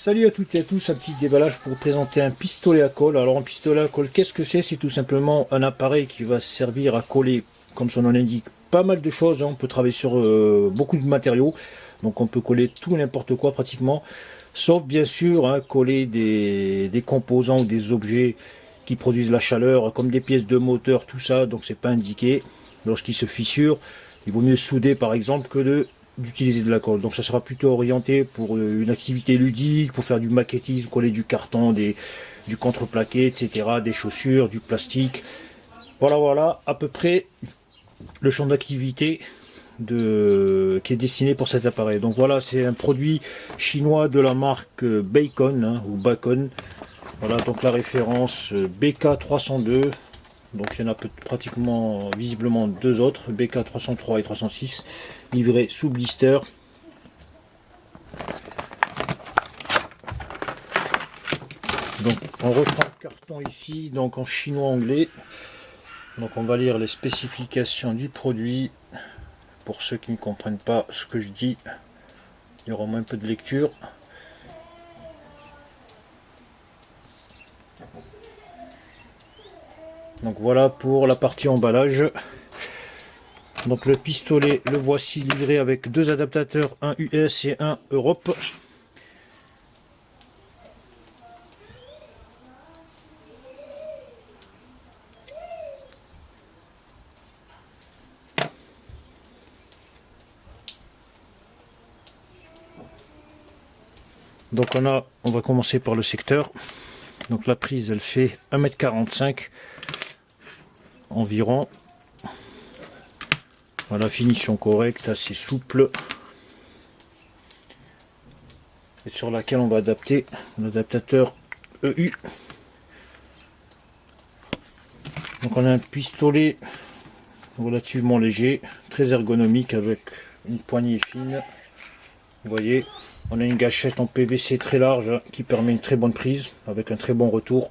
Salut à toutes et à tous, un petit déballage pour vous présenter un pistolet à colle. Alors un pistolet à colle, qu'est-ce que c'est? C'est tout simplement un appareil qui va servir à coller, comme son nom l'indique, pas mal de choses. On peut travailler sur beaucoup de matériaux, donc on peut coller tout et n'importe quoi pratiquement, sauf bien sûr coller des composants ou des objets qui produisent la chaleur, comme des pièces de moteur, tout ça, donc c'est pas indiqué. Lorsqu'il se fissure, il vaut mieux souder par exemple que d'utiliser de la colle. Donc ça sera plutôt orienté pour une activité ludique, pour faire du maquettisme, coller du carton, du contreplaqué, etc., des chaussures, du plastique. Voilà à peu près le champ d'activité qui est destiné pour cet appareil. Donc voilà, c'est un produit chinois de la marque Bacon ou Bacon. Voilà donc la référence BK302. Donc il y en a pratiquement visiblement deux autres, BK303 et 306, livrés sous blister. Donc on reprend le carton ici, donc en chinois anglais. Donc on va lire les spécifications du produit. Pour ceux qui ne comprennent pas ce que je dis, il y aura au moins un peu de lecture. Donc voilà pour la partie emballage. Donc le pistolet, le voici livré avec deux adaptateurs, un US et un Europe. Donc on va commencer par le secteur. Donc la prise elle fait 1,45 m environ. Voilà, finition correcte, assez souple. Et sur laquelle on va adapter l'adaptateur EU. Donc on a un pistolet relativement léger, très ergonomique avec une poignée fine. Vous voyez, on a une gâchette en PVC très large qui permet une très bonne prise avec un très bon retour.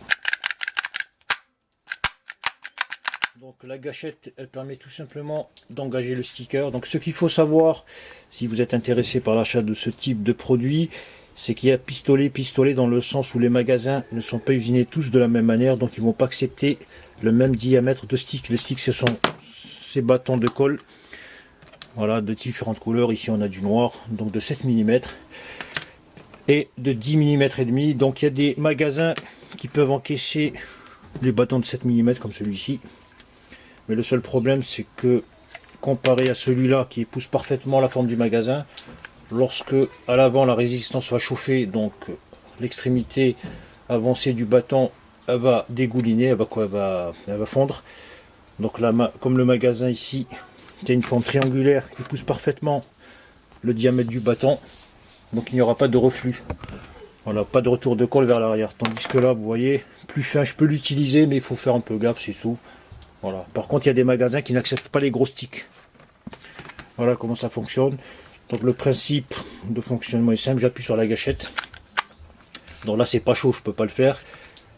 Donc la gâchette, elle permet tout simplement d'engager le sticker. Donc ce qu'il faut savoir, si vous êtes intéressé par l'achat de ce type de produit, c'est qu'il y a pistolet dans le sens où les magasins ne sont pas usinés tous de la même manière, donc ils ne vont pas accepter le même diamètre de stick. Les sticks, ce sont ces bâtons de colle, voilà, de différentes couleurs. Ici on a du noir, donc de 7 mm et de 10 mm et demi. Donc il y a des magasins qui peuvent encaisser les bâtons de 7 mm comme celui-ci. Mais le seul problème, c'est que comparé à celui-là qui épouse parfaitement la forme du magasin, lorsque à l'avant la résistance va chauffer, donc l'extrémité avancée du bâton elle va dégouliner, elle va fondre. Donc là, comme le magasin ici, qui a une forme triangulaire, épouse parfaitement le diamètre du bâton, donc il n'y aura pas de reflux. Voilà, pas de retour de colle vers l'arrière. Tandis que là, vous voyez, plus fin, je peux l'utiliser, mais il faut faire un peu gaffe, c'est tout. Voilà. Par contre, il y a des magasins qui n'acceptent pas les gros sticks. Voilà comment ça fonctionne. Donc le principe de fonctionnement est simple, j'appuie sur la gâchette. Donc là c'est pas chaud, je peux pas le faire.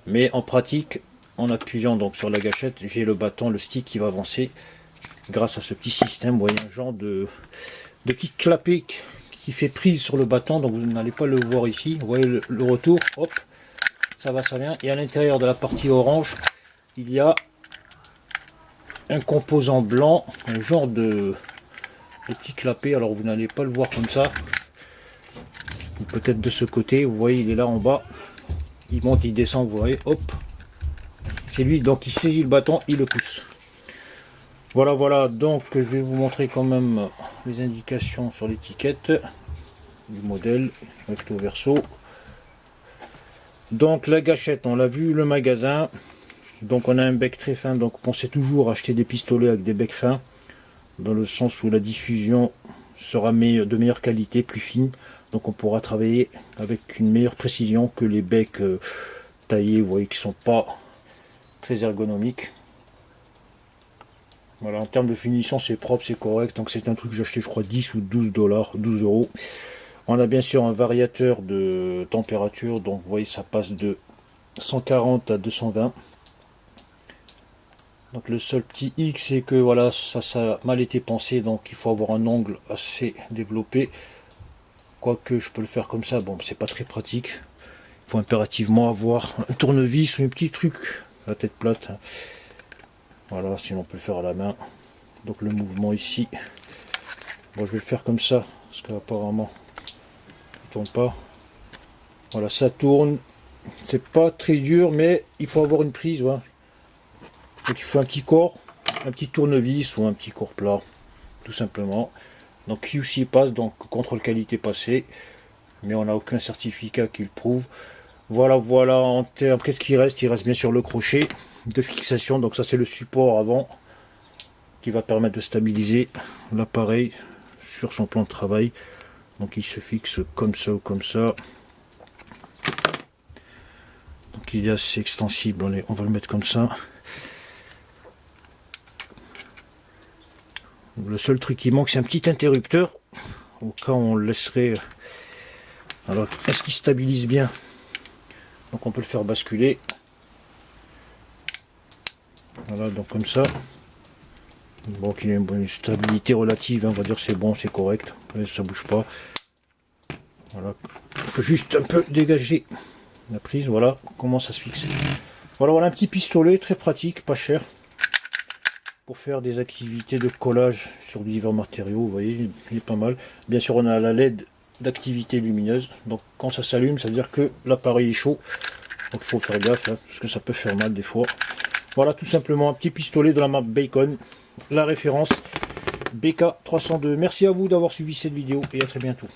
Mais en pratique, en appuyant donc sur la gâchette, j'ai le bâton, le stick qui va avancer. Grâce à ce petit système, vous voyez un genre de petit clapet qui fait prise sur le bâton. Donc vous n'allez pas le voir ici. Vous voyez le retour, hop, ça va, ça vient. Et à l'intérieur de la partie orange, il y a un composant blanc, un genre de petit clapet. Alors vous n'allez pas le voir comme ça, ou peut-être de ce côté. Vous voyez, il est là en bas, il monte, il descend, vous voyez, hop, c'est lui. Donc il saisit le bâton, il le pousse. Voilà, donc je vais vous montrer quand même les indications sur l'étiquette du modèle recto verso. Donc la gâchette, on l'a vu, le magasin. Donc on a un bec très fin, donc pensez toujours à acheter des pistolets avec des becs fins, dans le sens où la diffusion sera de meilleure qualité, plus fine, donc on pourra travailler avec une meilleure précision que les becs taillés, vous voyez, qui sont pas très ergonomiques. Voilà, en termes de finition, c'est propre, c'est correct. Donc c'est un truc que j'ai acheté, je crois, 10 ou 12 $, 12 euros. On a bien sûr un variateur de température, donc vous voyez, ça passe de 140 à 220. Donc le seul petit hic, c'est que voilà, ça a mal été pensé, donc il faut avoir un angle assez développé quoique je peux le faire comme ça, bon c'est pas très pratique. Il faut impérativement avoir un tournevis ou un petit truc, la tête plate. Voilà, sinon on peut le faire à la main. Donc le mouvement ici, bon je vais le faire comme ça, parce qu'apparemment il tourne pas. Voilà, ça tourne, c'est pas très dur, mais il faut avoir une prise, voilà. Donc il faut un petit corps, un petit tournevis ou un petit corps plat, tout simplement. Donc QC passe, donc contrôle qualité passé, mais on n'a aucun certificat qui le prouve. Voilà, voilà, en termes, qu'est-ce qu'il reste? Il reste bien sûr le crochet de fixation, donc ça c'est le support avant qui va permettre de stabiliser l'appareil sur son plan de travail. Donc il se fixe comme ça ou comme ça. Donc il est assez extensible, on va le mettre comme ça. Le seul truc qui manque c'est un petit interrupteur, au cas où on le laisserait. Alors est-ce qu'il stabilise bien? Donc on peut le faire basculer. Voilà, donc comme ça. Bon, qu'il ait une bonne stabilité relative, hein, on va dire c'est bon, c'est correct. Ça bouge pas. Voilà. Il faut juste un peu dégager la prise. Voilà comment ça se fixe. Voilà, voilà un petit pistolet très pratique, pas cher, pour faire des activités de collage sur divers matériaux. Vous voyez, il est pas mal. Bien sûr, on a la LED d'activité lumineuse. Donc quand ça s'allume, ça veut dire que l'appareil est chaud. Donc il faut faire gaffe, hein, parce que ça peut faire mal des fois. Voilà, tout simplement un petit pistolet de la marque Bacon. La référence BK302. Merci à vous d'avoir suivi cette vidéo et à très bientôt.